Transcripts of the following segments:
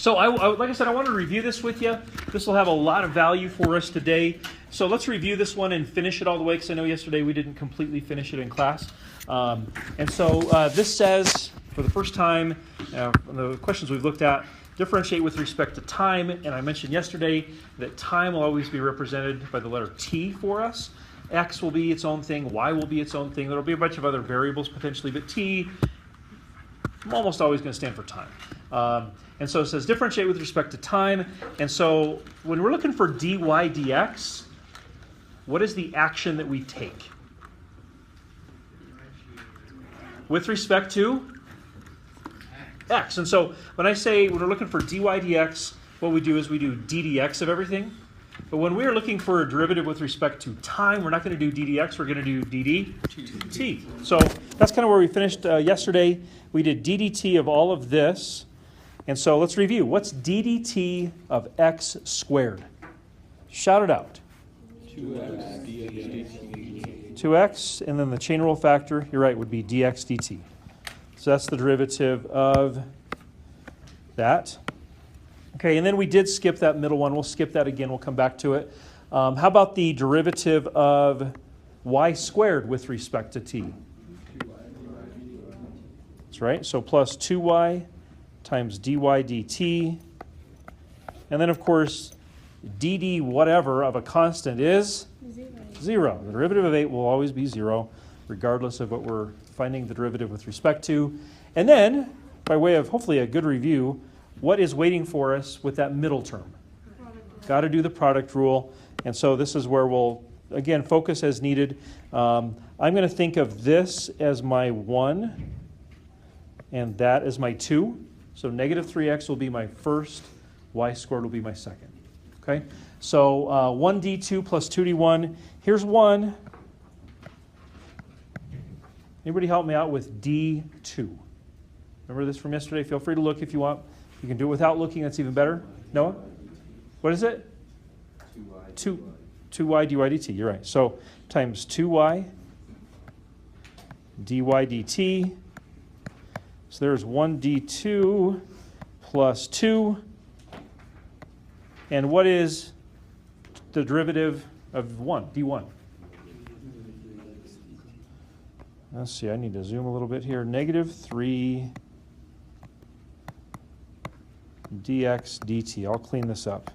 So like I said, I wanted to review this with you. This will have a lot of value for us today. So let's review this one and finish it all the way, because I know yesterday we didn't completely finish it in class. And so this says, for the first time, the questions we've looked at, differentiate with respect to time. And I mentioned yesterday that time will always be represented by the letter T for us. X will be its own thing. Y will be its own thing. There will be a bunch of other variables potentially, but T, I'm almost always going to stand for time. And so it says differentiate with respect to time. And so when we're looking for dy dx, what is the action that we take? With respect to x. And so when I say when we're looking for dy dx, what we do is we do ddx of everything. But when we're looking for a derivative with respect to time, we're not going to do ddx, we're going to do ddt. So that's kind of where we finished yesterday. We did ddt of all of this. And so let's review. What's ddt of x squared? Shout it out. 2x dx dt. 2x, and then the chain rule factor, you're right, would be dx dt. So that's the derivative of that. Okay, and then we did skip that middle one. We'll skip that again. We'll come back to it. How about the derivative of y squared with respect to t? That's right. So plus 2y times dy dt. And then, of course, dd whatever of a constant is 0. The derivative of 8 will always be 0, regardless of what we're finding the derivative with respect to. And then, by way of hopefully a good review, what is waiting for us with that middle term? Got to do the product rule. And so this is where we'll, again, focus as needed. I'm going to think of this as my 1 and that as my 2. So negative 3x will be my first, y squared will be my second. Okay? So 1d2 plus 2d1. Here's 1. Anybody help me out with d2? Remember this from yesterday? Feel free to look if you want. You can do it without looking. That's even better. Noah? What is it? 2y dy dt. You're right. So times 2y dy dt. So there's 1d2 plus 2. And what is the derivative of 1, d1? Let's see, I need to zoom a little bit here. Negative 3 dx dt. I'll clean this up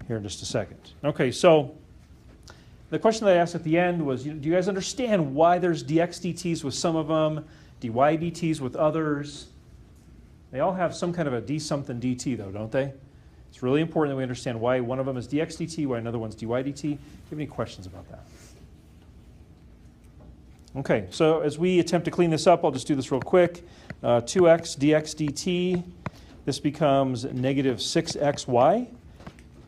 here in just a second. Okay, so the question that I asked at the end was, do you guys understand why there's dx dt's with some of them, dy dt's with others? They all have some kind of a d something dt though, don't they? It's really important that we understand why one of them is dx dt, why another one's dy dt. Do you have any questions about that? Okay, so as we attempt to clean this up, I'll just do this real quick. 2x dx dt. This becomes negative 6xy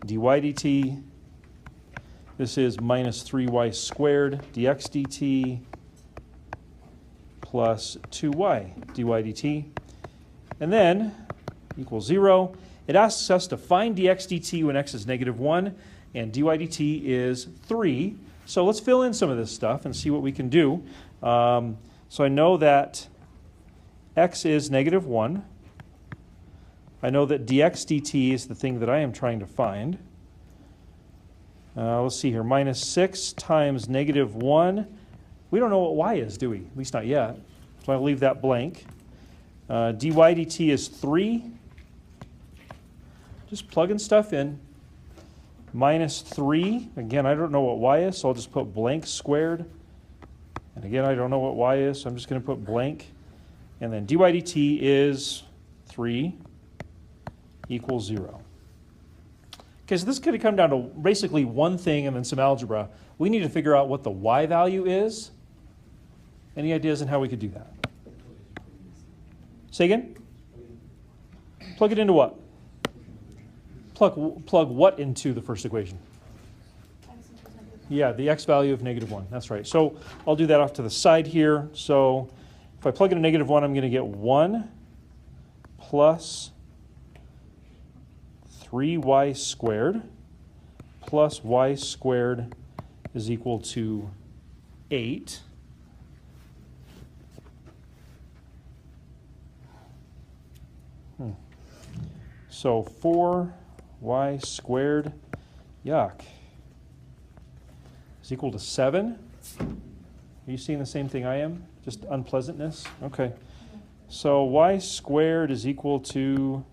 dy dt. This is minus 3y squared dx dt plus 2y dy dt. And then equals 0. It asks us to find dx dt when x is negative 1 and dy dt is 3. So let's fill in some of this stuff and see what we can do. So I know that x is negative 1. I know that dx dt is the thing that I am trying to find. Let's see here. Minus 6 times negative 1. We don't know what y is, do we? At least not yet. So I'll leave that blank. Dy dt is 3. Just plugging stuff in. Minus 3. Again, I don't know what y is, so I'll just put blank squared. And again, I don't know what y is, so I'm just going to put blank. And then dy dt is 3 equals 0. Okay, so this is going to come down to basically one thing and then some algebra. We need to figure out what the y value is. Any ideas on how we could do that? Say again? Plug it into what? Plug what into the first equation? Yeah, the x value of negative 1. That's right. So I'll do that off to the side here. So if I plug in a negative 1, I'm going to get 1 plus 3y squared plus y squared is equal to 8. So 4y squared, yuck, is equal to 7. Are you seeing the same thing I am? Just unpleasantness? Okay. So y squared is equal to,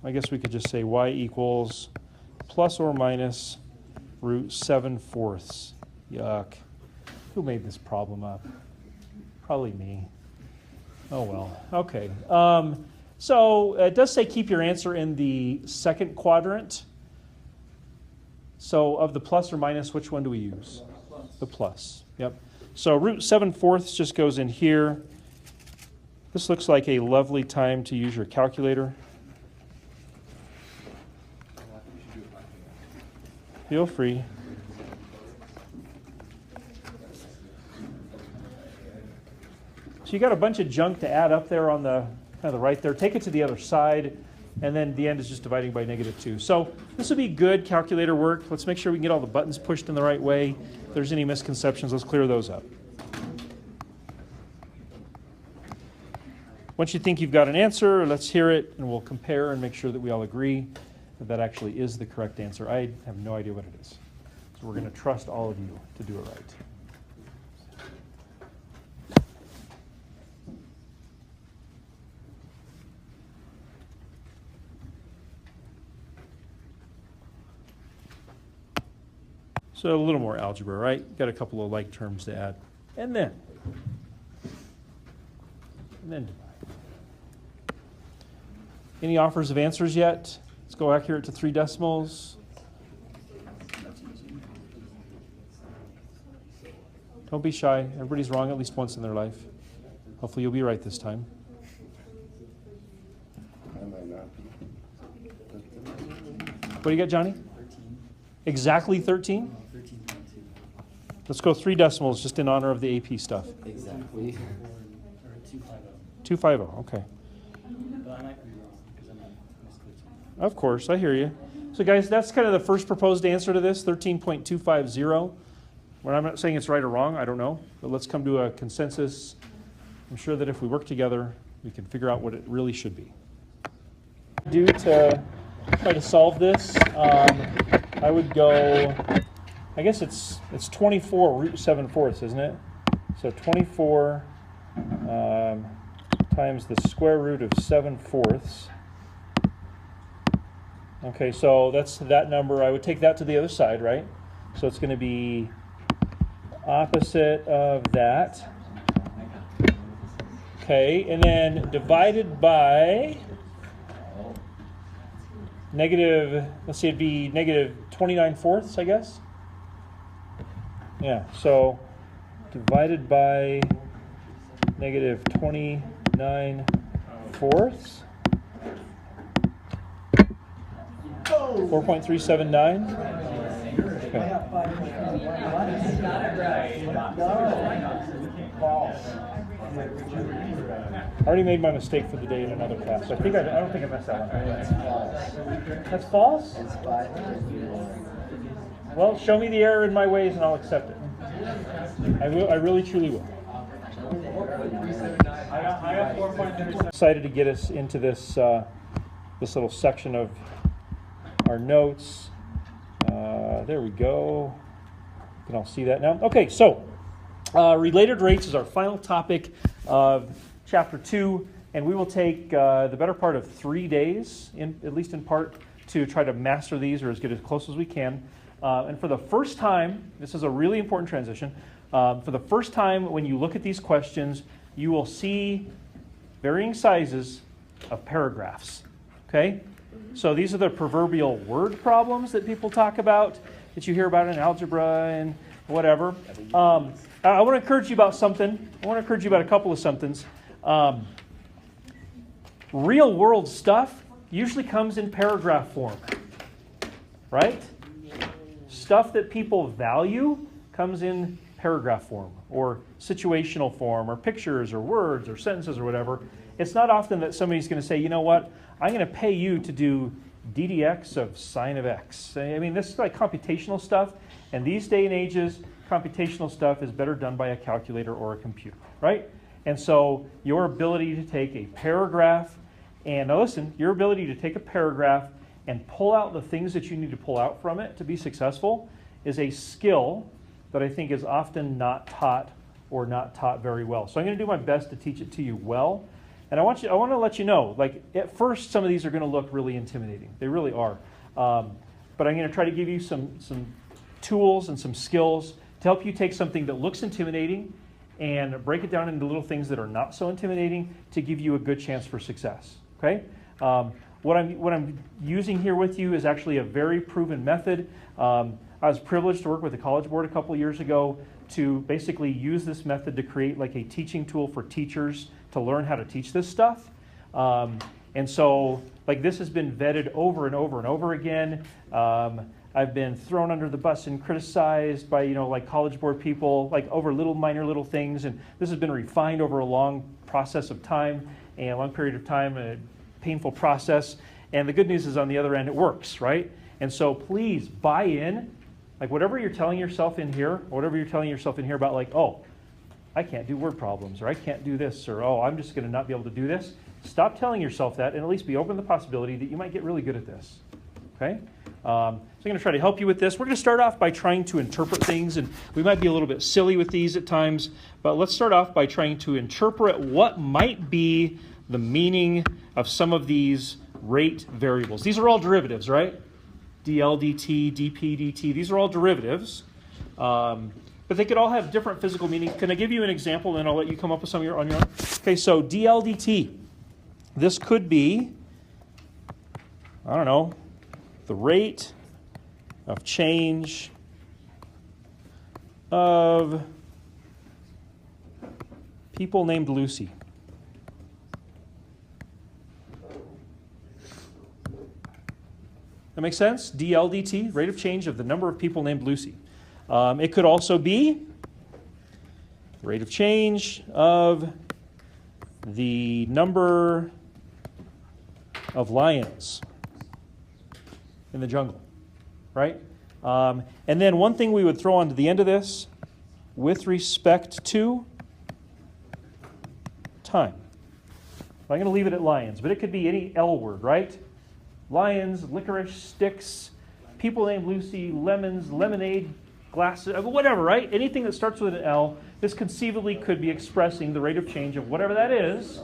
I guess we could just say y equals plus or minus root 7/4. Yuck. Who made this problem up? Probably me. Oh well. Okay. So it does say keep your answer in the second quadrant. So of the plus or minus, which one do we use? The plus. Yep. So root 7/4 just goes in here. This looks like a lovely time to use your calculator. Feel free. So you got a bunch of junk to add up there on the kind of the right there. Take it to the other side, and then the end is just dividing by -2. So this would be good calculator work. Let's make sure we can get all the buttons pushed in the right way. If there's any misconceptions, let's clear those up. Once you think you've got an answer, let's hear it, and we'll compare and make sure that we all agree that that actually is the correct answer. I have no idea what it is. So we're going to trust all of you to do it right. So a little more algebra, right? Got a couple of like terms to add. And then divide. Any offers of answers yet? Let's go accurate to 3 decimals. Don't be shy. Everybody's wrong at least once in their life. Hopefully you'll be right this time. I might not be. What do you got, Johnny? 13. Exactly 13? 13.2. Let's go 3 decimals just in honor of the AP stuff. Exactly. Or 250. 250, okay. But I might be wrong because I'm not misclicked. Of course, I hear you. So guys, that's kind of the first proposed answer to this, 13.250. When I'm not saying it's right or wrong, I don't know. But let's come to a consensus. I'm sure that if we work together, we can figure out what it really should be. Do to try to solve this, I would go, I guess it's 24 root 7/4, isn't it? So 24 times the square root of 7/4. Okay, so that's that number. I would take that to the other side, right? So it's going to be opposite of that. Okay, and then divided by negative, let's see, it'd be negative 29/4, I guess. Yeah, so divided by negative 29/4. 4.379. Okay. I already made my mistake for the day in another class. So I don't think I messed that one. That's false? Well, show me the error in my ways and I'll accept it. I will. I really, truly will. Excited to get us into this this little section of our notes. There we go. You can all see that now. Okay, so related rates is our final topic of Chapter 2, and we will take the better part of 3 days, at least in part, to try to master these or get as close as we can. And for the first time, this is a really important transition, for the first time when you look at these questions, you will see varying sizes of paragraphs. Okay? So these are the proverbial word problems that people talk about, that you hear about in algebra and whatever. I want to encourage you about something. I want to encourage you about a couple of somethings. Real world stuff usually comes in paragraph form, right? Stuff that people value comes in paragraph form or situational form or pictures or words or sentences or whatever. It's not often that somebody's going to say, you know what, I'm going to pay you to do ddx of sine of x. I mean, this is like computational stuff, and these day and ages, computational stuff is better done by a calculator or a computer, right? And so your ability to take a paragraph And now listen, your ability to take a paragraph and pull out the things that you need to pull out from it to be successful is a skill that I think is often not taught or not taught very well. So I'm going to do my best to teach it to you well. And I want to let you know, like at first some of these are going to look really intimidating. They really are. But I'm going to try to give you some tools and some skills to help you take something that looks intimidating and break it down into little things that are not so intimidating to give you a good chance for success. Okay? What I'm using here with you is actually a very proven method. I was privileged to work with the College Board a couple of years ago to basically use this method to create like a teaching tool for teachers to learn how to teach this stuff. And so, like, this has been vetted over and over and over again. I've been thrown under the bus and criticized by, like College Board people, like over minor little things. And this has been refined over a long process of time and a long period of time, a painful process. And the good news is on the other end, it works, right? And so please buy in. Like whatever you're telling yourself in here, about like, oh, I can't do word problems, or I can't do this, or oh, I'm just going to not be able to do this. Stop telling yourself that, and at least be open to the possibility that you might get really good at this. Okay? So I'm going to try to help you with this. We're going to start off by trying to interpret things, and we might be a little bit silly with these at times, but let's start off by trying to interpret what might be the meaning of some of these rate variables. These are all derivatives, right? dl dt, dp dt, these are all derivatives. But they could all have different physical meaning. Can I give you an example, and then I'll let you come up with some on your own? Okay, so dl dt. This could be, I don't know, the rate of change of people named Lucy. That makes sense? dl dt, rate of change of the number of people named Lucy. It could also be the rate of change of the number of lions in the jungle, right? And then one thing we would throw onto the end of this, with respect to time. I'm going to leave it at lions, but it could be any L word, right? Lions, licorice, sticks, people named Lucy, lemons, lemonade, glasses, whatever, right? Anything that starts with an L, this conceivably could be expressing the rate of change of whatever that is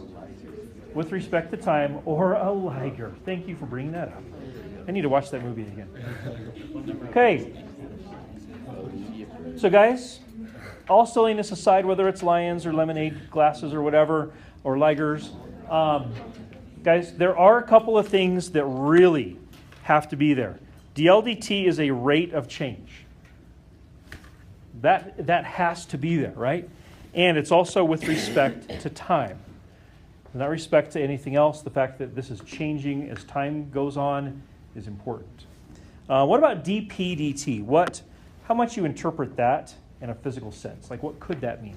with respect to time, or a liger. Thank you for bringing that up. I need to watch that movie again. Okay. So guys, all silliness aside, whether it's lions or lemonade glasses or whatever, or ligers, guys, there are a couple of things that really have to be there. dl dt is a rate of change. That has to be there, right? And it's also with respect to time. With respect to anything else, the fact that this is changing as time goes on is important. What about dp dt? How much you interpret that in a physical sense? Like, what could that mean?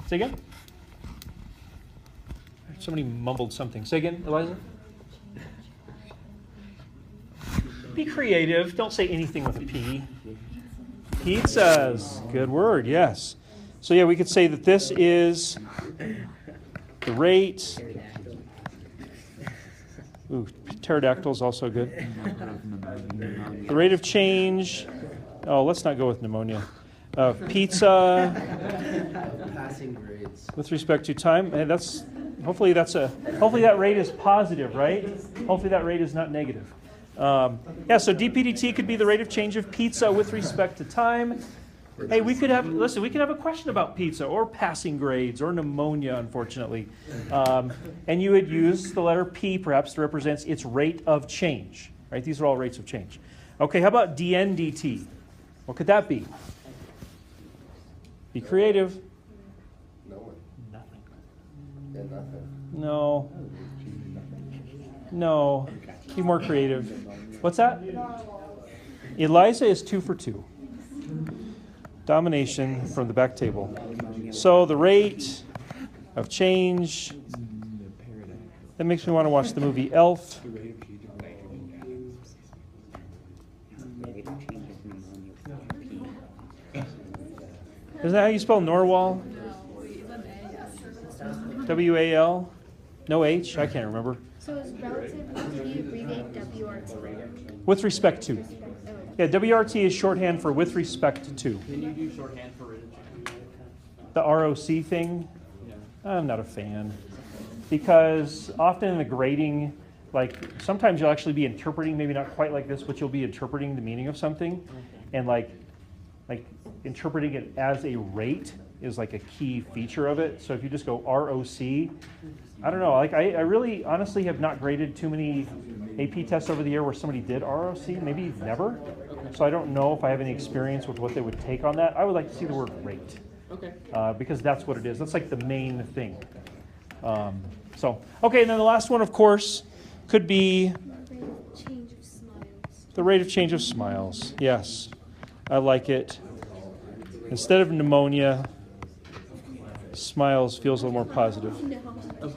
Say again? Somebody mumbled something. Say again, Eliza? Be creative. Don't say anything with a P. Pizzas. Good word, yes. So yeah, we could say that this is the rate. Ooh, pterodactyl is also good. The rate of change. Oh, let's not go with pneumonia. Pizza. Passing grades. With respect to time, and hopefully that rate is positive, right? Hopefully that rate is not negative. So dp/dt could be the rate of change of pizza with respect to time. Hey, we could have a question about pizza or passing grades or pneumonia, unfortunately. And you would use the letter P perhaps to represent its rate of change, right? These are all rates of change. Okay, how about dn dt? What could that be? Be creative. No one. Nothing. Yeah, nothing. No. Be more creative. What's that? Eliza is 2 for 2. Domination from the back table. So the rate of change. That makes me want to watch the movie Elf. Isn't that how you spell Norwal? W-A-L? No H? I can't remember. So is relative, can you abbreviate WRT? With respect to. Oh, Yeah, WRT is shorthand for with respect to. Can you do shorthand for rate of change? The ROC thing, Yeah. I'm not a fan. Because often in the grading, like sometimes you'll actually be interpreting, maybe not quite like this, but you'll be interpreting the meaning of something. And like interpreting it as a rate is like a key feature of it. So if you just go ROC, I don't know, like I really honestly have not graded too many AP tests over the year where somebody did ROC, maybe never. So I don't know if I have any experience with what they would take on that. I would like to see the word rate, Okay. because that's what it is. That's like the main thing. Okay, and then the last one, of course, could be rate of change of smiles. the rate of change of smiles. Yes, I like it. Instead of pneumonia, smiles feels a little more positive. No.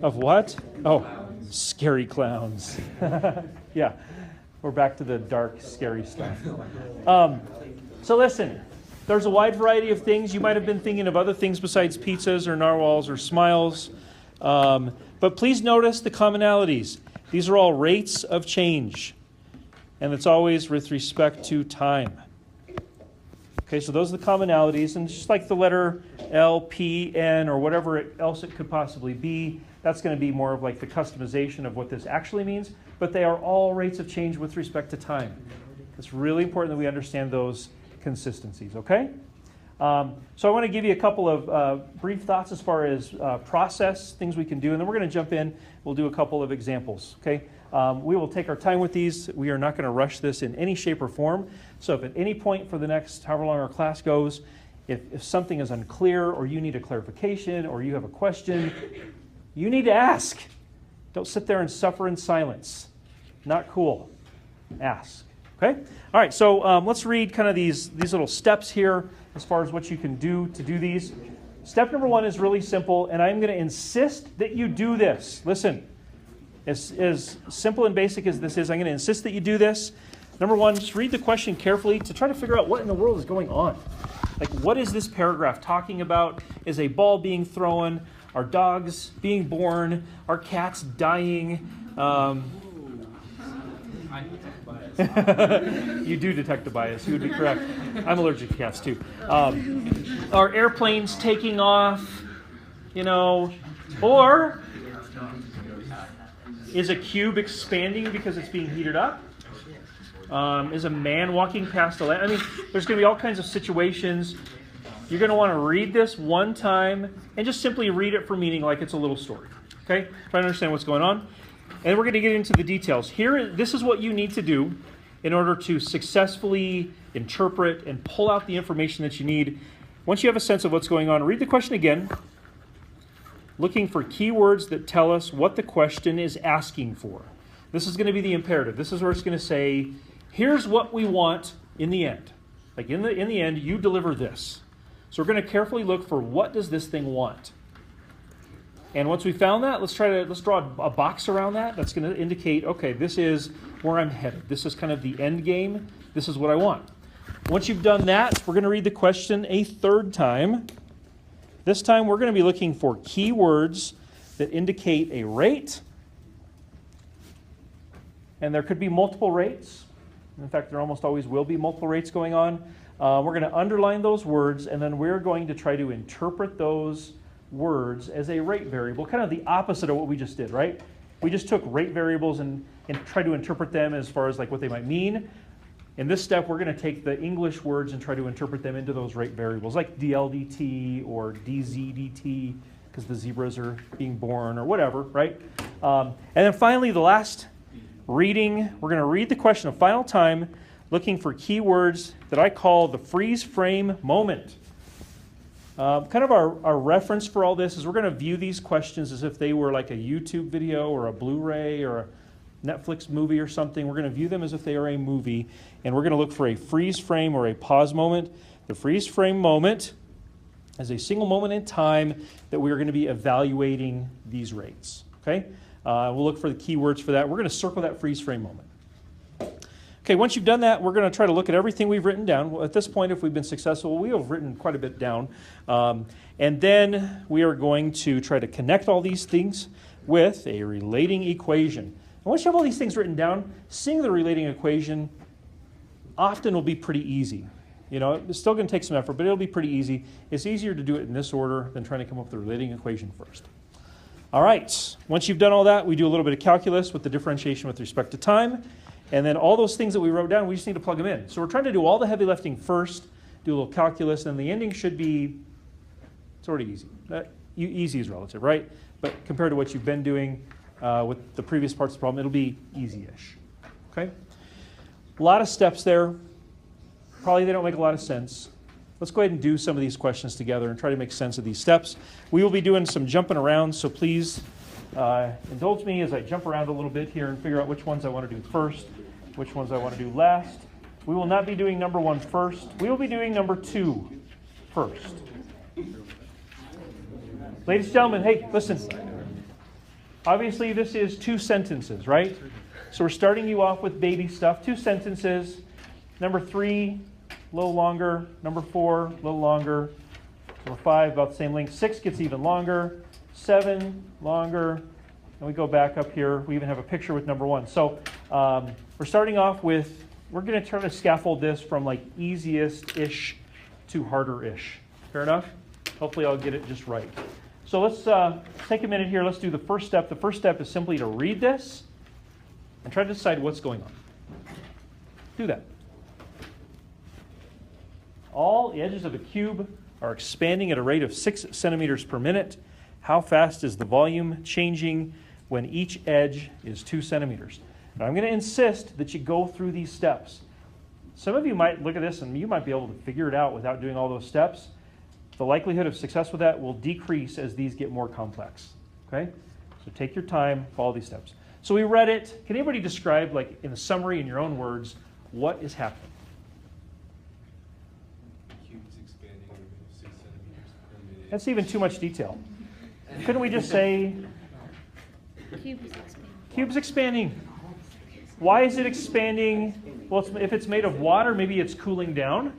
Of what? Oh, scary clowns. Yeah, we're back to the dark, scary stuff. So listen, there's a wide variety of things. You might have been thinking of other things besides pizzas or narwhals or smiles. But please notice the commonalities. These are all rates of change. And it's always with respect to time. Okay, so those are the commonalities. And just like the letter L, P, N, or whatever else it could possibly be, that's going to be more of like the customization of what this actually means. But they are all rates of change with respect to time. It's really important that we understand those consistencies, okay? So I want to give you a couple of brief thoughts as far as process, things we can do, and then we're going to jump in. We'll do a couple of examples, okay? We will take our time with these. We are not going to rush this in any shape or form. So if at any point for the next however long our class goes, if something is unclear or you need a clarification or you have a question, you need to ask. Don't sit there and suffer in silence. Not cool. Ask. Okay? All right, so let's read kind of these little steps here as far as what you can do to do these. Step number 1 is really simple, and I'm going to insist that you do this. Listen, as simple and basic as this is, I'm going to insist that you do this. Number 1, just read the question carefully to try to figure out what in the world is going on. Like, what is this paragraph talking about? Is a ball being thrown? Are dogs being born? Are cats dying? You do detect a bias. You would be correct. I'm allergic to cats too. Are airplanes taking off? Or is a cube expanding because it's being heated up? Is a man walking past a lamp? I mean, there's going to be all kinds of situations. You're going to want to read this one time and just simply read it for meaning like it's a little story. Okay? Try to understand what's going on. And we're going to get into the details. This is what you need to do in order to successfully interpret and pull out the information that you need. Once you have a sense of what's going on, read the question again, looking for keywords that tell us what the question is asking for. This is going to be the imperative. This is where it's going to say, here's what we want in the end. Like in the end, you deliver this. So we're going to carefully look for what does this thing want. And once we found that, let's draw a box around that. That's going to indicate, okay, this is where I'm headed. This is kind of the end game. This is what I want. Once you've done that, we're going to read the question a third time. This time we're going to be looking for keywords that indicate a rate. And there could be multiple rates. In fact, there almost always will be multiple rates going on. We're going to underline those words, and then we're going to try to interpret those words as a rate variable, kind of the opposite of what we just did, right? We just took rate variables and tried to interpret them as far as like what they might mean. In this step, we're going to take the English words and try to interpret them into those rate variables, like DLDT or DZDT, because the zebras are being born or whatever, right? And then finally, the last reading, we're going to read the question a final time, looking for keywords that I call the freeze frame moment. Kind of our reference for all this is we're going to view these questions as if they were like a YouTube video or a Blu-ray or a Netflix movie or something. We're going to view them as if they are a movie, and we're going to look for a freeze frame or a pause moment. The freeze frame moment is a single moment in time that we are going to be evaluating these rates. Okay? We'll look for the keywords for that. We're going to circle that freeze frame moment. Okay, once you've done that, we're going to try to look at everything we've written down. Well, at this point, if we've been successful, we have written quite a bit down. And then we are going to try to connect all these things with a relating equation. And once you have all these things written down, seeing the relating equation often will be pretty easy. You know, it's still going to take some effort, but it'll be pretty easy. It's easier to do it in this order than trying to come up with the relating equation first. All right, once you've done all that, we do a little bit of calculus with the differentiation with respect to time. And then all those things that we wrote down, we just need to plug them in. So we're trying to do all the heavy lifting first, do a little calculus, and the ending should be sort of easy. Easy is relative, right? But compared to what you've been doing with the previous parts of the problem, it'll be easy-ish. Okay? A lot of steps there. Probably they don't make a lot of sense. Let's go ahead and do some of these questions together and try to make sense of these steps. We will be doing some jumping around, so please indulge me as I jump around a little bit here and figure out which ones I want to do first, which ones I want to do last. We will not be doing number 1 first. We will be doing number 2 first. Ladies and gentlemen, hey, listen. Obviously, this is 2 sentences, right? So we're starting you off with baby stuff. 2 sentences. Number 3, a little longer. Number 4, a little longer. Number 5, about the same length. 6 gets even longer. 7, longer. And we go back up here. We even have a picture with number 1. So we're starting off with, we're going to try to scaffold this from like easiest-ish to harder-ish. Fair enough? Hopefully I'll get it just right. So let's take a minute here. Let's do the first step. The first step is simply to read this and try to decide what's going on. Do that. All edges of a cube are expanding at a rate of 6 centimeters per minute. How fast is the volume changing when each edge is 2 centimeters? Now I'm going to insist that you go through these steps. Some of you might look at this and you might be able to figure it out without doing all those steps. The likelihood of success with that will decrease as these get more complex. Okay? So take your time, follow these steps. So we read it. Can anybody describe, like in a summary in your own words, what is happening? Cube's expanding at a rate of 6 centimeters per minute. That's even too much detail. Couldn't we just say Cube is expanding. cube's expanding? Why is it expanding? Well, if it's made of water, maybe it's cooling down,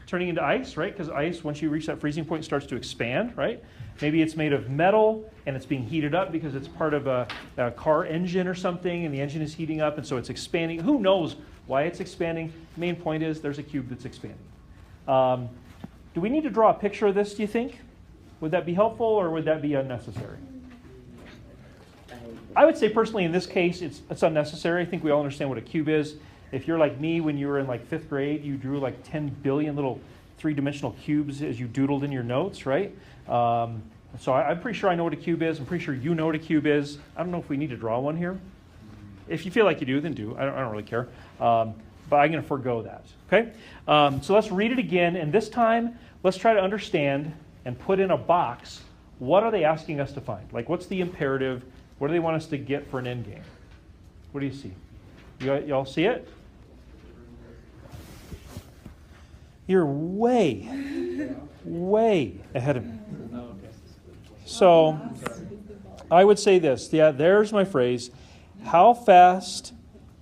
turning into ice, right? Because ice, once you reach that freezing point, starts to expand, right? Maybe it's made of metal and it's being heated up because it's part of a car engine or something, and the engine is heating up, and so it's expanding. Who knows why it's expanding? The main point is there's a cube that's expanding. Do we need to draw a picture of this, do you think? Would that be helpful or would that be unnecessary? I would say personally in this case it's unnecessary. I think we all understand what a cube is. If you're like me, when you were in like 5th grade, you drew like 10 billion little 3-dimensional cubes as you doodled in your notes, right? So I'm pretty sure I know what a cube is. I'm pretty sure you know what a cube is. I don't know if we need to draw one here. If you feel like you do, then do. I don't really care. But I'm going to forego that, okay? So let's read it again, and this time let's try to understand and put in a box, what are they asking us to find? Like, what's the imperative? What do they want us to get for an end game? What do you see? You all see it? You're way ahead of me. So I would say this. Yeah, there's my phrase. How fast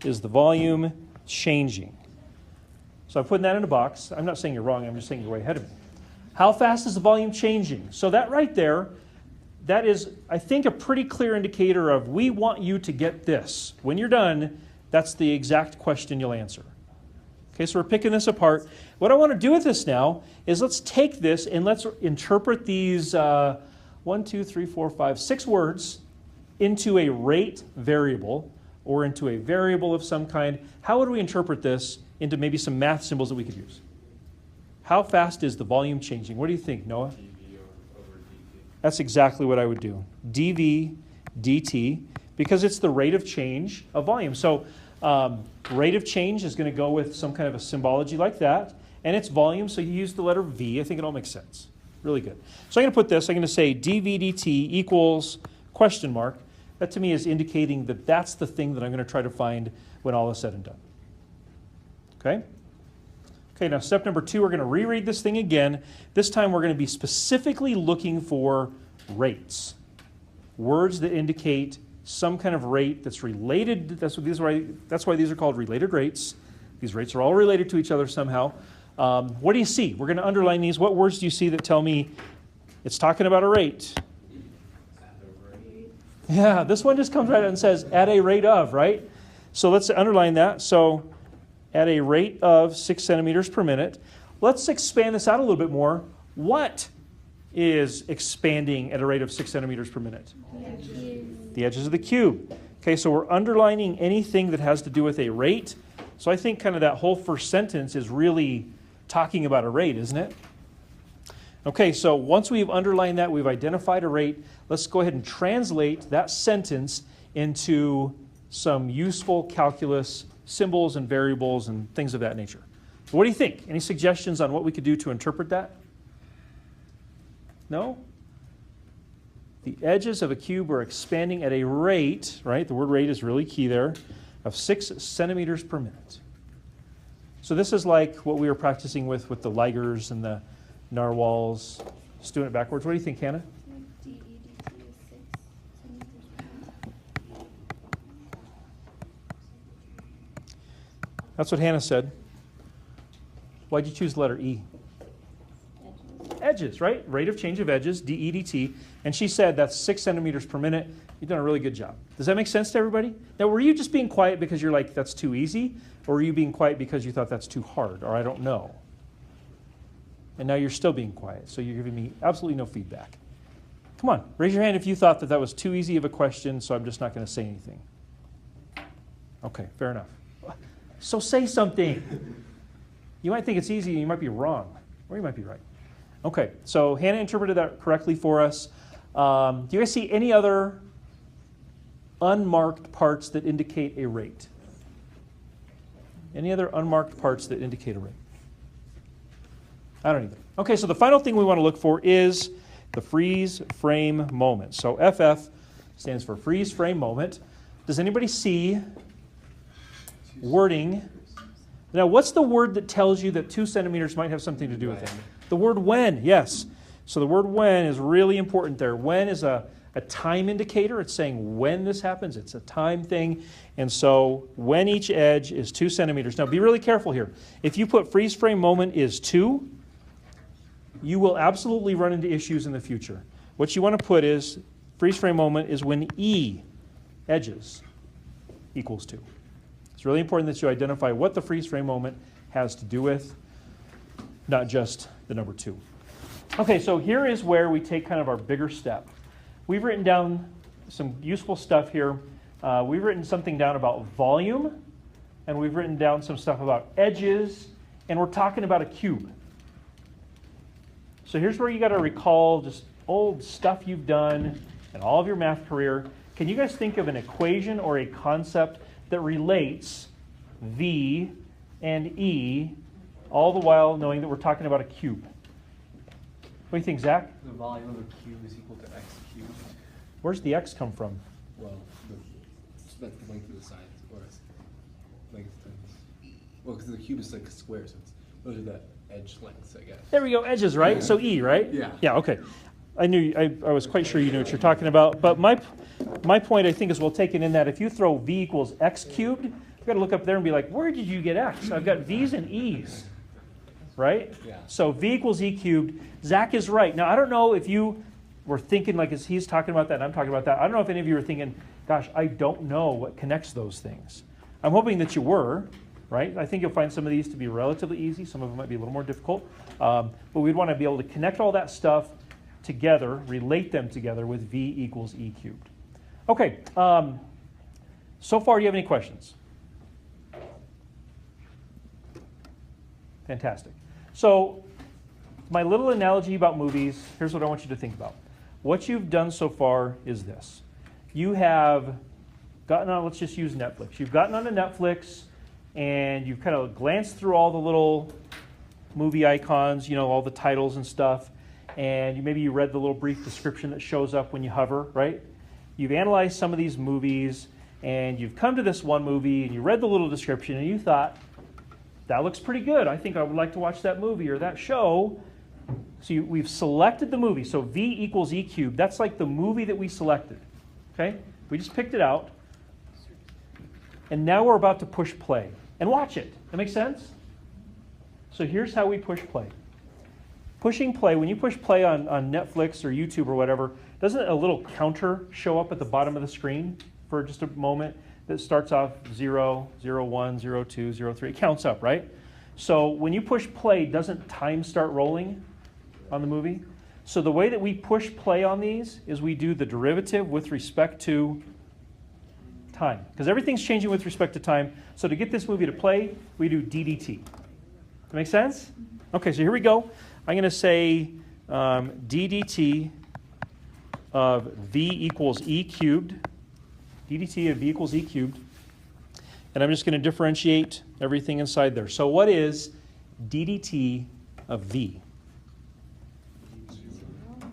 is the volume changing? So I'm putting that in a box. I'm not saying you're wrong. I'm just saying you're way ahead of me. How fast is the volume changing? So that right there, that is, I think, a pretty clear indicator of we want you to get this. When you're done, that's the exact question you'll answer. Okay, so we're picking this apart. What I want to do with this now is let's take this and let's interpret these 6 words into a rate variable or into a variable of some kind. How would we interpret this into maybe some math symbols that we could use? How fast is the volume changing? What do you think, Noah? dV over dt. That's exactly what I would do. dV dt, because it's the rate of change of volume. So rate of change is going to go with some kind of a symbology like that. And it's volume, so you use the letter V. I think it all makes sense. Really good. So I'm going to put this. I'm going to say dV dt equals question mark. That to me is indicating that that's the thing that I'm going to try to find when all is said and done. Okay? Okay, now step number 2, we're going to reread this thing again. This time we're going to be specifically looking for rates. Words that indicate some kind of rate that's related. That's why these are called related rates. These rates are all related to each other somehow. What do you see? We're going to underline these. What words do you see that tell me it's talking about a rate? Yeah, this one just comes right out and says, at a rate of, right? So let's underline that. So at a rate of 6 centimeters per minute. Let's expand this out a little bit more. What is expanding at a rate of 6 centimeters per minute? The edges of the cube. Okay, so we're underlining anything that has to do with a rate. So I think kind of that whole first sentence is really talking about a rate, isn't it? Okay, so once we've underlined that, we've identified a rate, let's go ahead and translate that sentence into some useful calculus symbols and variables and things of that nature. So what do you think? Any suggestions on what we could do to interpret that? No? The edges of a cube are expanding at a rate, right? The word rate is really key there, of 6 centimeters per minute. So this is like what we were practicing with the ligers and the narwhals. Just doing it backwards. What do you think, Hannah? DE dt is 6 centimeters per minute. That's what Hannah said. Why'd you choose the letter E? Edges, right? Rate of change of edges, dE dt. And she said that's 6 centimeters per minute. You've done a really good job. Does that make sense to everybody? Now, were you just being quiet because you're like, that's too easy? Or were you being quiet because you thought that's too hard? Or I don't know. And now you're still being quiet, so you're giving me absolutely no feedback. Come on, raise your hand if you thought that that was too easy of a question, so I'm just not going to say anything. Okay, fair enough. So say something. You might think it's easy, and you might be wrong, or you might be right. Okay, so Hannah interpreted that correctly for us. Do you guys see any other unmarked parts that indicate a rate? Any other unmarked parts that indicate a rate? I don't either. Okay, so the final thing we want to look for is the freeze frame moment. So FF stands for freeze frame moment. Does anybody see wording? Now, what's the word that tells you that 2 centimeters might have something to do with it? The word when, yes. So the word when is really important there. When is a time indicator. It's saying when this happens. It's a time thing. And so when each edge is 2 centimeters. Now, be really careful here. If you put freeze frame moment is 2, you will absolutely run into issues in the future. What you want to put is freeze frame moment is when E, edges, equals 2. It's really important that you identify what the freeze frame moment has to do with, not just the number 2. Okay, so here is where we take kind of our bigger step. We've written down some useful stuff here. We've written something down about volume, and we've written down some stuff about edges, and we're talking about a cube. So here's where you got to recall just old stuff you've done in all of your math career. Can you guys think of an equation or a concept that relates V and E, all the while knowing that we're talking about a cube? What do you think, Zach? The volume of a cube is equal to x cubed. Where's the x come from? Well, that's the length of the sides, or it's length times. Well, because the cube is like a square, so those are the edge lengths, I guess. There we go, edges, right? So E, right? Yeah. Yeah, okay. I was quite sure you knew what you're talking about. But my point, I think, is well taken in that if you throw V equals x cubed, you've got to look up there and be like, where did you get x? I've got V's and E's, right? Yeah. So V equals E cubed. Zach is right. Now, I don't know if you were thinking like as he's talking about that and I'm talking about that. I don't know if any of you were thinking, gosh, I don't know what connects those things. I'm hoping that you were, right? I think you'll find some of these to be relatively easy. Some of them might be a little more difficult. But we'd want to be able to connect all that stuff together, relate them together with V equals E cubed. Okay, so far, do you have any questions? Fantastic. So my little analogy about movies, here's what I want you to think about. What you've done so far is this. You have gotten on, let's just use Netflix. You've gotten onto Netflix and you've kind of glanced through all the little movie icons, you know, all the titles and stuff, and maybe you read the little brief description that shows up when you hover, right? You've analyzed some of these movies, and you've come to this one movie, and you read the little description, and you thought, that looks pretty good. I think I would like to watch that movie or that show. So we've selected the movie. So V equals E cubed. That's like the movie that we selected. Okay? We just picked it out. And now we're about to push play. and watch it. That makes sense? So here's how we push play. Pushing play, when you push play on Netflix or YouTube or whatever, doesn't a little counter show up at the bottom of the screen for just a moment that starts off 0, 0, 1, 0, 2, 0, 3? It counts up, right? So when you push play, doesn't time start rolling on the movie? So the way that we push play on these is we do the derivative with respect to time, because everything's changing with respect to time. So to get this movie to play, we do ddt. That make sense? Okay, so here we go. I'm going to say ddt of v equals e cubed. ddt of v equals e cubed. And I'm just going to differentiate everything inside there. So what is ddt of v?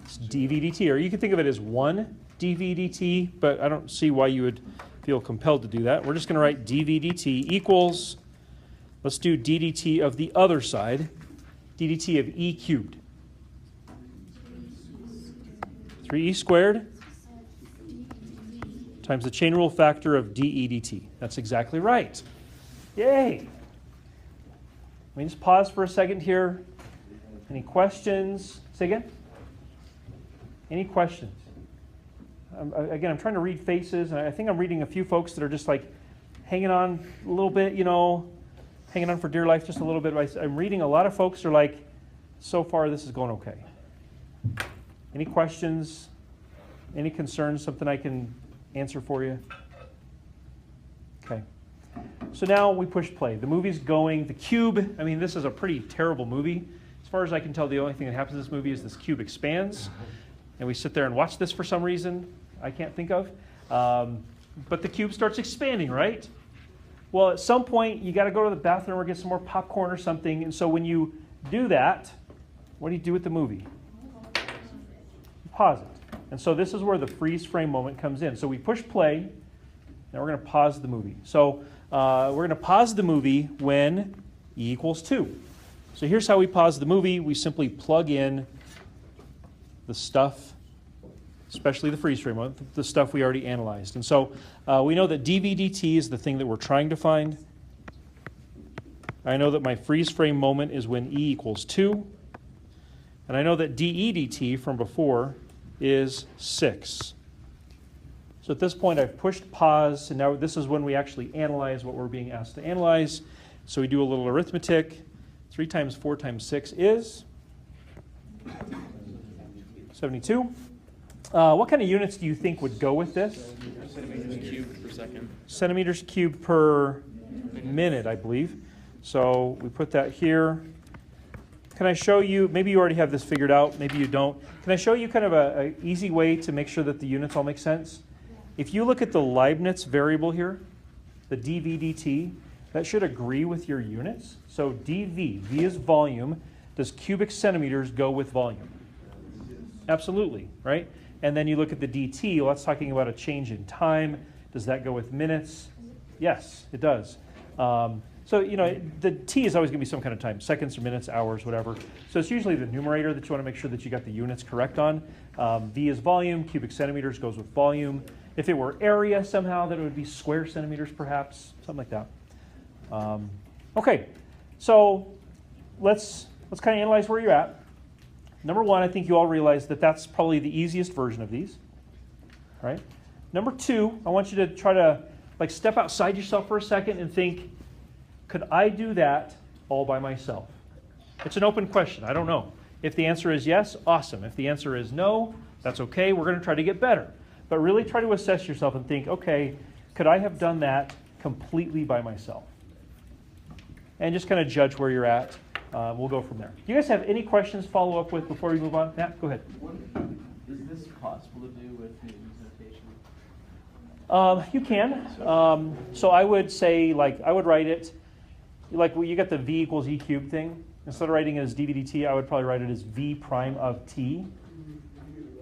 It's dv dt, or you can think of it as 1 dv dt, but I don't see why you would feel compelled to do that. We're just going to write dv dt equals, let's do ddt of the other side, ddt of e cubed. 3e squared times the chain rule factor of dE dt. That's exactly right. Yay! Let me just pause for a second here. Any questions? Say again? Any questions? Again, I'm trying to read faces, and I think I'm reading a few folks that are just like hanging on a little bit, hanging on for dear life just a little bit. I'm reading a lot of folks that are like, so far this is going okay. Any questions? Any concerns? Something I can answer for you? Okay. So now we push play. The movie's going. The cube, I mean, this is a pretty terrible movie. As far as I can tell, the only thing that happens in this movie is this cube expands. And we sit there and watch this for some reason I can't think of. But the cube starts expanding, right? Well, at some point, you got to go to the bathroom or get some more popcorn or something. And so when you do that, what do you do with the movie? You pause it. And so this is where the freeze frame moment comes in. So we push play. Now we're going to pause the movie. So we're going to pause the movie when e equals 2. So here's how we pause the movie. We simply plug in the stuff, especially the freeze frame moment, the stuff we already analyzed. And so we know that dv dt is the thing that we're trying to find. I know that my freeze frame moment is when e equals 2. And I know that dE dt from before is 6. So at this point, I've pushed pause, and now this is when we actually analyze what we're being asked to analyze. So we do a little arithmetic. 3 times 4 times 6 is 72. What kind of units do you think would go with this? Centimeters cubed per second. Centimeters cubed per minute, I believe. So we put that here. Can I show you, maybe you already have this figured out, maybe you don't. Can I show you kind of an easy way to make sure that the units all make sense? If you look at the Leibniz variable here, the dv dt, that should agree with your units. So dv, v is volume. Does cubic centimeters go with volume? Absolutely, right? And then you look at the dt, well, that's talking about a change in time. Does that go with minutes? Yes, it does. So, the t is always going to be some kind of time, seconds or minutes, hours, whatever. So it's usually the numerator that you want to make sure that you got the units correct on. V is volume, cubic centimeters goes with volume. If it were area somehow, then it would be square centimeters perhaps, something like that. Okay, so let's kind of analyze where you're at. Number one, I think you all realize that that's probably the easiest version of these, right? Number two, I want you to try to step outside yourself for a second and think, could I do that all by myself? It's an open question. I don't know. If the answer is yes, awesome. If the answer is no, that's okay. We're going to try to get better. But really try to assess yourself and think, okay, could I have done that completely by myself? And just kind of judge where you're at. We'll go from there. Do you guys have any questions to follow up with before we move on? Matt, go ahead. Is this possible to do with Newton's notation? You can. So I would say, I would write it, you got the v equals e cubed thing. Instead of writing it as dv dt, I would probably write it as v prime of t.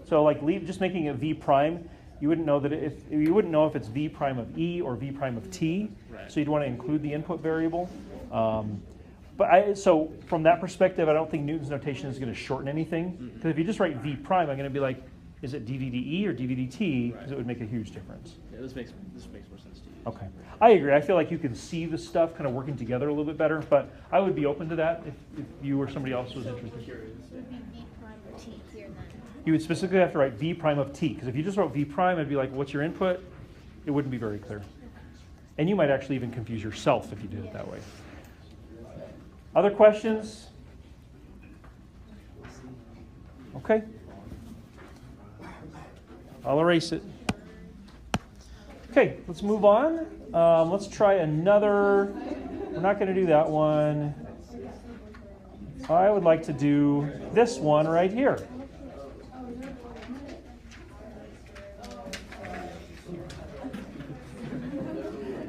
So just making it v prime, you wouldn't know if it's v prime of e or v prime of t. Right. So you'd want to include the input variable. So from that perspective, I don't think Newton's notation is going to shorten anything. Because if you just write v prime, I'm going to be like, is it dVdE or dVdt, because it would make a huge difference. Yeah, this makes more sense to you. Okay. I agree. I feel like you can see the stuff kind of working together a little bit better, but I would be open to that if you or somebody else was interested. Would be v prime or t here then? You would specifically have to write v prime of t, because if you just wrote v prime, it'd be like, what's your input? It wouldn't be very clear. And you might actually even confuse yourself if you did it that way. Other questions? Okay. I'll erase it. Okay, let's move on. Let's try another. We're not going to do that one. I would like to do this one right here.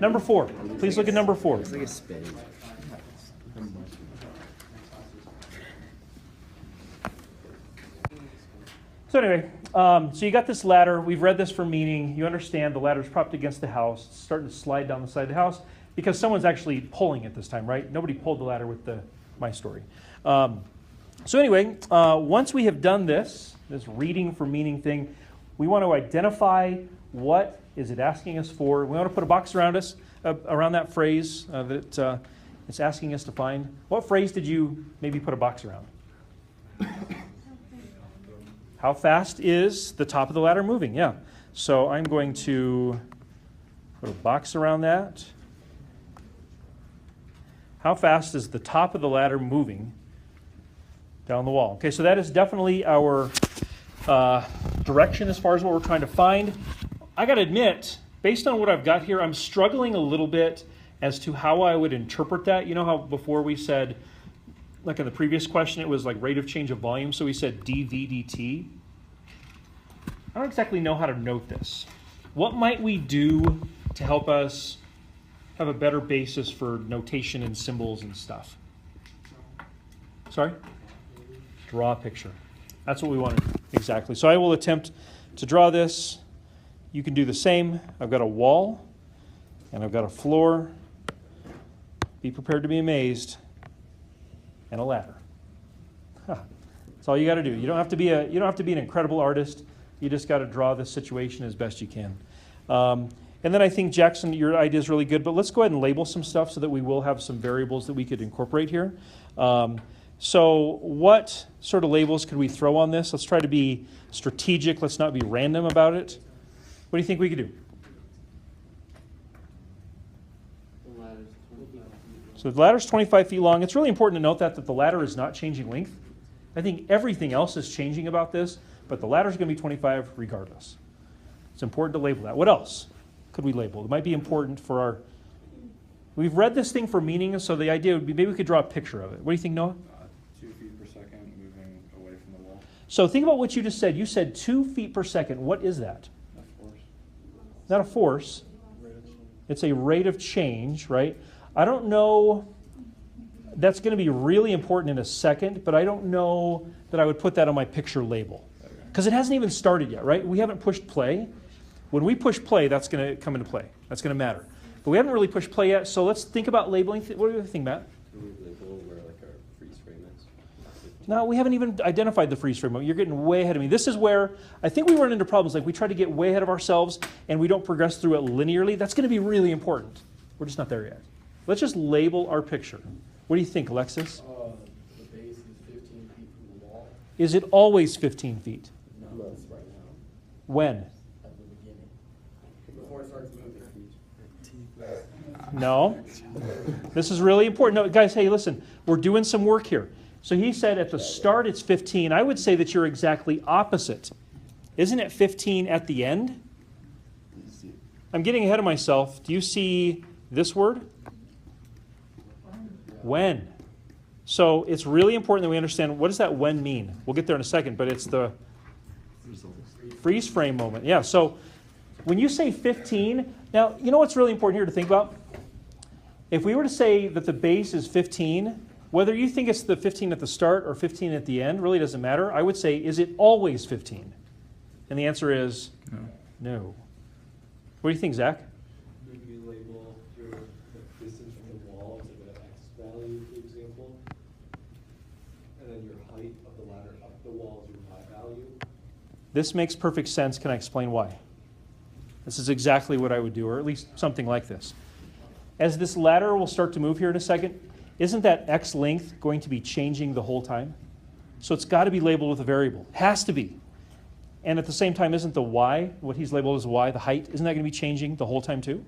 Number 4. Please look at number 4. It's like a spade. So anyway, so you got this ladder. We've read this for meaning. You understand the ladder's propped against the house. It's starting to slide down the side of the house because someone's actually pulling it this time, right? Nobody pulled the ladder with my story. So anyway, once we have done this reading for meaning thing, we want to identify what is it asking us for. We want to put a box around us, around that phrase that it's asking us to find. What phrase did you maybe put a box around? How fast is the top of the ladder moving? Yeah. So I'm going to put a box around that. How fast is the top of the ladder moving down the wall? Okay, so that is definitely our direction as far as what we're trying to find. I got to admit, based on what I've got here, I'm struggling a little bit as to how I would interpret that. You know how before we said, like in the previous question, it was like rate of change of volume, so we said dV dt. I don't exactly know how to note this. What might we do to help us have a better basis for notation and symbols and stuff? Sorry? Draw a picture. That's what we wanted. Exactly. So I will attempt to draw this. You can do the same. I've got a wall and I've got a floor. Be prepared to be amazed. And a ladder. That's all you got to do. You don't have to be an incredible artist. You just got to draw this situation as best you can. And then I think, Jackson, your idea is really good, but let's go ahead and label some stuff so that we will have some variables that we could incorporate here. So what sort of labels could we throw on this? Let's try to be strategic. Let's not be random about it. What do you think we could do? So the ladder's 25 feet long. It's really important to note that the ladder is not changing length. I think everything else is changing about this, but the ladder's going to be 25 regardless. It's important to label that. What else could we label? It might be important for our... We've read this thing for meaning, so the idea would be maybe we could draw a picture of it. What do you think, Noah? 2 feet per second moving away from the wall. So think about what you just said. You said 2 feet per second. What is that? A force. Not a force. It's a rate of change, right? I don't know, that's going to be really important in a second, but I don't know that I would put that on my picture label. Because it hasn't even started yet, right? We haven't pushed play. When we push play, that's going to come into play. That's going to matter. But we haven't really pushed play yet, so let's think about labeling. What do you think, Matt? Can we label where like our freeze frame is? No, we haven't even identified the freeze frame. You're getting way ahead of me. This is where I think we run into problems. Like we try to get way ahead of ourselves and we don't progress through it linearly. That's going to be really important. We're just not there yet. Let's just label our picture. What do you think, Alexis? The base is 15 feet from the wall. Is it always 15 feet? No, it's right now, When? at the beginning. Before it starts moving. No. This is really important. No, guys, hey, listen, we're doing some work here. So he said at the start it's 15. I would say that you're exactly opposite. Isn't it 15 at the end? I'm getting ahead of myself. Do you see this word? When. So it's really important that we understand what does that when mean. We'll get there in a second, but it's the freeze frame moment. Yeah, so when you say 15, now you know what's really important here to think about? If we were to say that the base is 15, whether you think it's the 15 at the start or 15 at the end really doesn't matter. I would say, is it always 15? And the answer is no. What do you think, Zach? Maybe you label the distance from the wall to the X value, for example. And then your height of the ladder up the wall is your Y value. This makes perfect sense. Can I explain why? This is exactly what I would do, or at least something like this. As this ladder will start to move here in a second, isn't that x length going to be changing the whole time? So it's got to be labeled with a variable. Has to be. And at the same time, isn't the y, what he's labeled as y, the height, isn't that going to be changing the whole time too?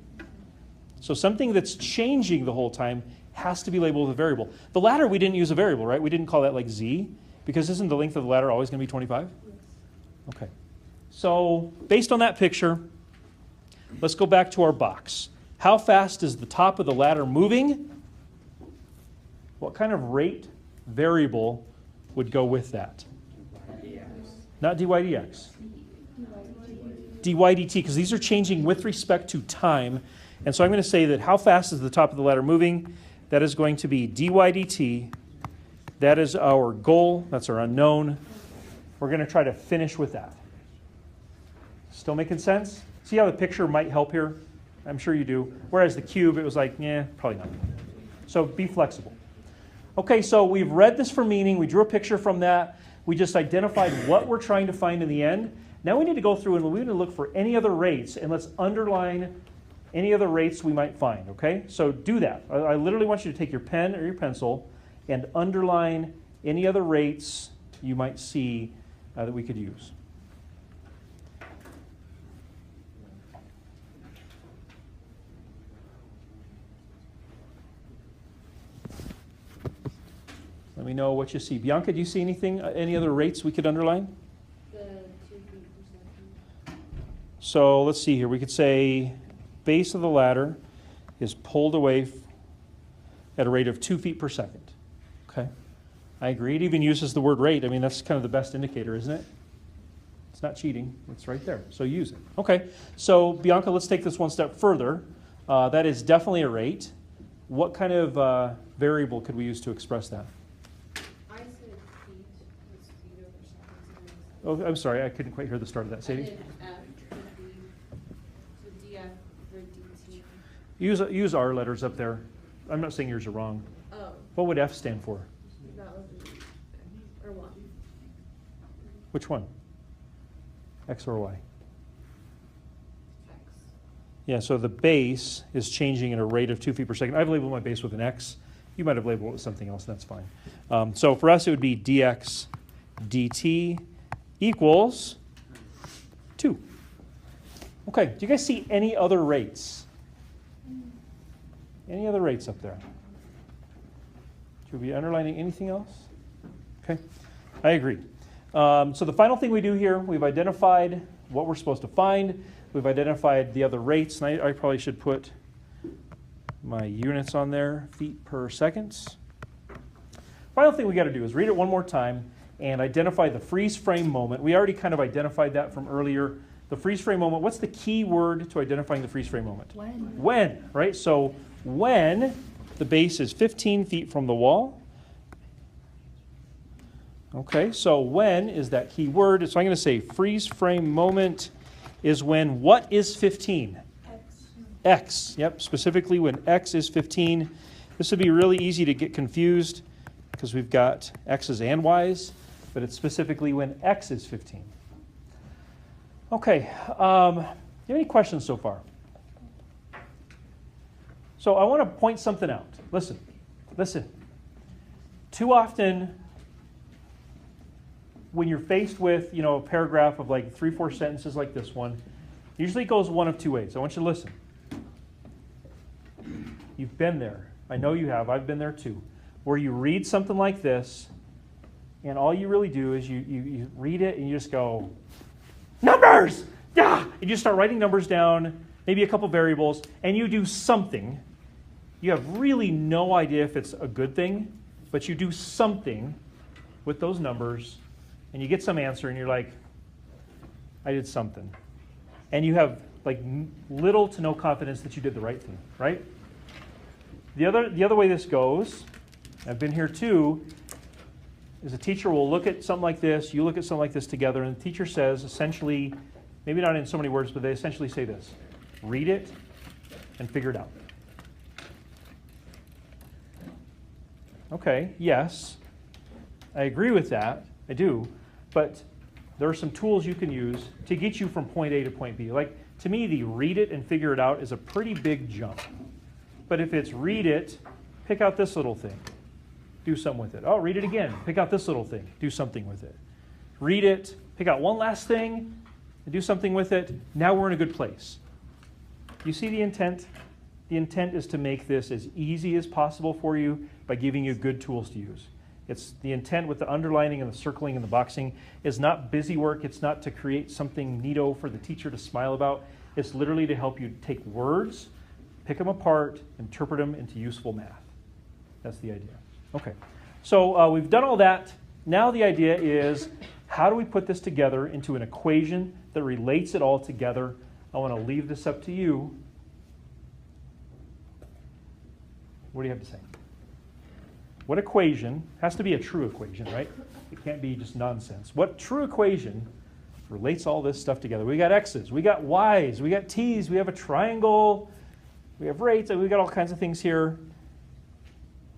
So something that's changing the whole time has to be labeled with a variable. The ladder, we didn't use a variable, right? We didn't call that like z, because isn't the length of the ladder always going to be 25? Okay. So based on that picture, let's go back to our box. How fast is the top of the ladder moving? What kind of rate variable would go with that? Not dy dx. dy dt, because these are changing with respect to time. And so I'm going to say that how fast is the top of the ladder moving? That is going to be dy dt. That is our goal. That's our unknown. We're going to try to finish with that. Still making sense? See how the picture might help here? I'm sure you do. Whereas the cube, it was like, yeah, probably not. So be flexible. Okay, so we've read this for meaning. We drew a picture from that. We just identified what we're trying to find in the end. Now we need to go through and we need to look for any other rates, and let's underline any other rates we might find, okay? So do that. I literally want you to take your pen or your pencil and underline any other rates you might see that we could use. Let me know what you see. Bianca, do you see anything, any other rates we could underline? The 2 feet per second. So let's see here. We could say base of the ladder is pulled away at a rate of 2 feet per second. Okay. I agree. It even uses the word rate. I mean, that's kind of the best indicator, isn't it? It's not cheating. It's right there. So use it. Okay. So Bianca, let's take this one step further. That is definitely a rate. What kind of variable could we use to express that? I said feet. It's feet over seconds. Oh, I'm sorry. I couldn't quite hear the start of that. I Sadie? did F would be, so DF for DT. Use our letters up there. I'm not saying yours are wrong. Oh, What would F stand for? that would be, or 1. Which one? X or Y? X. Yeah, so the base is changing at a rate of 2 feet per second. I've labeled my base with an X. You might have labeled it with something else. That's fine. So for us, it would be dx dt equals 2. Okay, do you guys see any other rates? Any other rates up there? Should we be underlining anything else? Okay, I agree. So the final thing we do here, we've identified what we're supposed to find. We've identified the other rates, and I probably should put my units on there, feet per seconds. Final thing we got to do is read it one more time and identify the freeze frame moment. We already kind of identified that from earlier. The freeze frame moment, what's the key word to identifying the freeze frame moment? When, right? So when the base is 15 feet from the wall. Okay, so when is that key word? So I'm going to say freeze frame moment is when what is 15? X. Yep, specifically when X is 15. This would be really easy to get confused because we've got X's and Y's, but it's specifically when X is 15. Okay, do you have any questions so far? So I want to point something out. Listen. Too often, when you're faced with, a paragraph of like 3-4 sentences like this one, usually it goes one of two ways. I want you to listen. You've been there. I know you have. I've been there too. Where you read something like this, and all you really do is you read it and you just go, numbers! Yeah! And you start writing numbers down, maybe a couple variables, and you do something. You have really no idea if it's a good thing, but you do something with those numbers, and you get some answer, and you're like, I did something. And you have like little to no confidence that you did the right thing, right? The other way this goes, I've been here too, is a teacher will look at something like this, you look at something like this together, and the teacher says essentially, maybe not in so many words, but they essentially say this: read it and figure it out. Okay, yes, I agree with that, I do, but there are some tools you can use to get you from point A to point B. Like, to me, the read it and figure it out is a pretty big jump. But if it's read it, pick out this little thing, do something with it. Oh, read it again, pick out this little thing, do something with it. Read it, pick out one last thing, and do something with it. Now we're in a good place. You see the intent? The intent is to make this as easy as possible for you by giving you good tools to use. It's the intent with the underlining and the circling and the boxing is not busy work. It's not to create something neato for the teacher to smile about. It's literally to help you take words, pick them apart, interpret them into useful math. That's the idea. Okay, so we've done all that. Now the idea is, how do we put this together into an equation that relates it all together? I want to leave this up to you. What do you have to say? What equation, has to be a true equation, right? It can't be just nonsense. What true equation relates all this stuff together? We got x's, we got y's, we got t's, we have a triangle, we have rates, and we got all kinds of things here.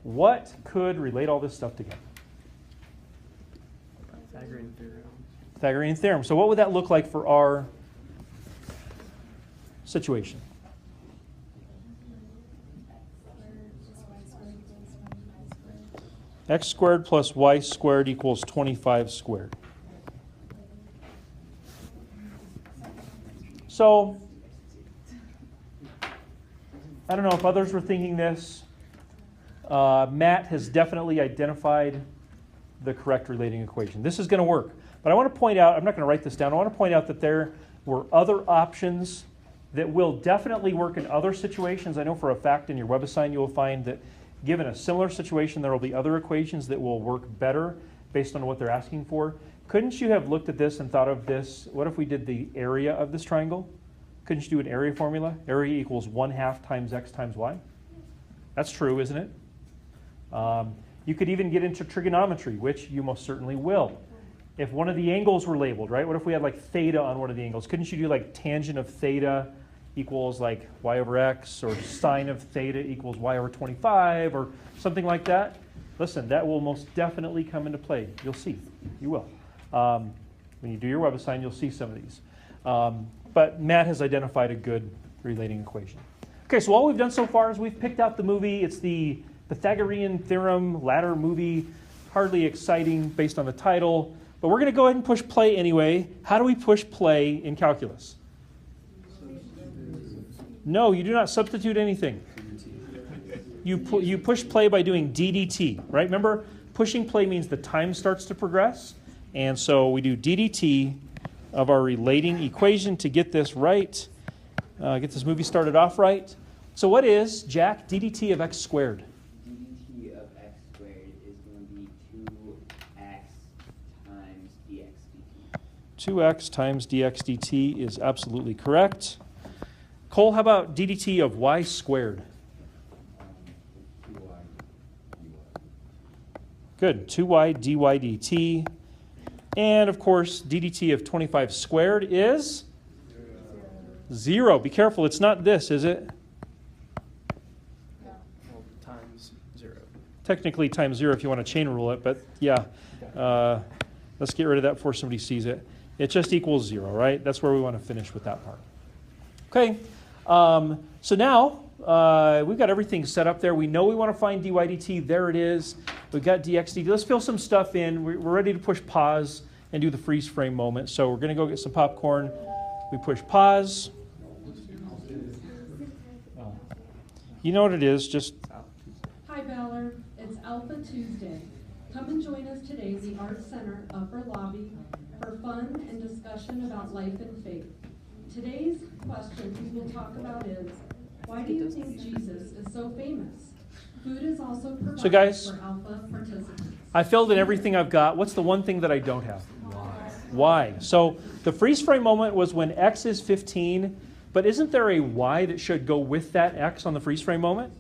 What could relate all this stuff together? Pythagorean theorem. Pythagorean theorem. So what would that look like for our situation? X squared plus y squared equals 25 squared. So, I don't know if others were thinking this. Matt has definitely identified the correct relating equation. This is going to work. But I want to point out, I'm not going to write this down, I want to point out that there were other options that will definitely work in other situations. I know for a fact in your WebAssign you will find that given a similar situation, there will be other equations that will work better based on what they're asking for. Couldn't you have looked at this and thought of this? What if we did the area of this triangle? Couldn't you do an area formula? Area equals 1/2 times x times y. That's true, isn't it? You could even get into trigonometry, which you most certainly will. If one of the angles were labeled, right? What if we had like theta on one of the angles? Couldn't you do like tangent of theta equals like y over x, or sine of theta equals y over 25, or something like that? Listen, that will most definitely come into play. You'll see. You will. When you do your WebAssign, you'll see some of these. But Matt has identified a good relating equation. Okay, so all we've done so far is we've picked out the movie. It's the Pythagorean theorem ladder movie. Hardly exciting based on the title. But we're going to go ahead and push play anyway. How do we push play in calculus? No, you do not substitute anything. You push play by doing DDT, right? Remember, pushing play means the time starts to progress. And so we do DDT of our relating equation to get this right, get this movie started off right. So what is, Jack, DDT of x squared? DDT of x squared is going to be 2x times dx dt. 2x times dx dt is absolutely correct. Cole, how about DDT of y squared? 2y dy. Good, 2y dy dt. And of course, DDT of 25 squared is? 0. Be careful, it's not this, is it? Well, times 0. Technically times 0 if you want to chain rule it, but yeah. Let's get rid of that before somebody sees it. It just equals 0, right? That's where we want to finish with that part. Okay, so now we've got everything set up there. We know we want to find dy dt. There it is. We've got dx dt. Let's fill some stuff in. We're ready to push pause and do the freeze frame moment. So we're going to go get some popcorn. We push pause. You know what it is, just... Hi Ballard, it's Alpha Tuesday. Come and join us today at the Art Center upper lobby for fun and discussion about life and faith. Today's question we will talk about is, why do you think Jesus is so famous? Food is also provided So guys, for Alpha participants. I filled in everything I've got. What's the one thing that I don't have? Y. So the freeze frame moment was when x is 15, but isn't there a y that should go with that x on the freeze frame moment?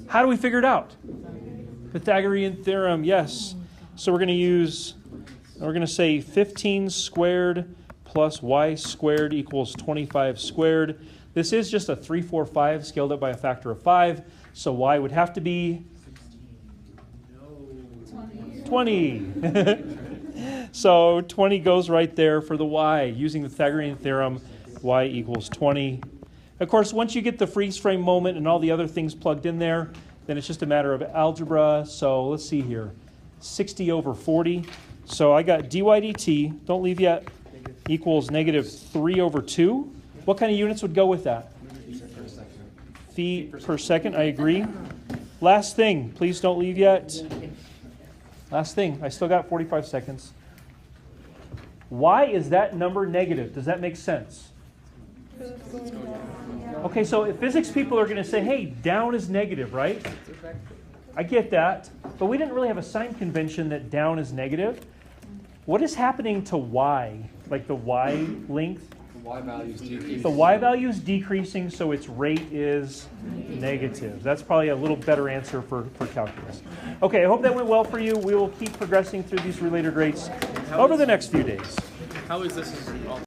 How do we figure it out? Pythagorean theorem, yes. So we're going to say 15 squared plus y squared equals 25 squared. This is just a 3, 4, 5 scaled up by a factor of 5. So y would have to be 20. So 20 goes right there for the y. Using the Pythagorean theorem, y equals 20. Of course, once you get the freeze frame moment and all the other things plugged in there, then it's just a matter of algebra. So let's see here. 60 over 40. So I got dy dt, don't leave yet, equals negative 3 over 2. What kind of units would go with that? Feet per second, I agree. Last thing, please don't leave yet. Last thing, I still got 45 seconds. Why is that number negative? Does that make sense? Okay, so if physics people are going to say, hey, down is negative, right? I get that. But we didn't really have a sign convention that down is negative. What is happening to y? Like the y length? The y value is decreasing. The y value is decreasing, so its rate is negative. That's probably a little better answer for calculus. Okay, I hope that went well for you. We will keep progressing through these related rates over the next few days. How is this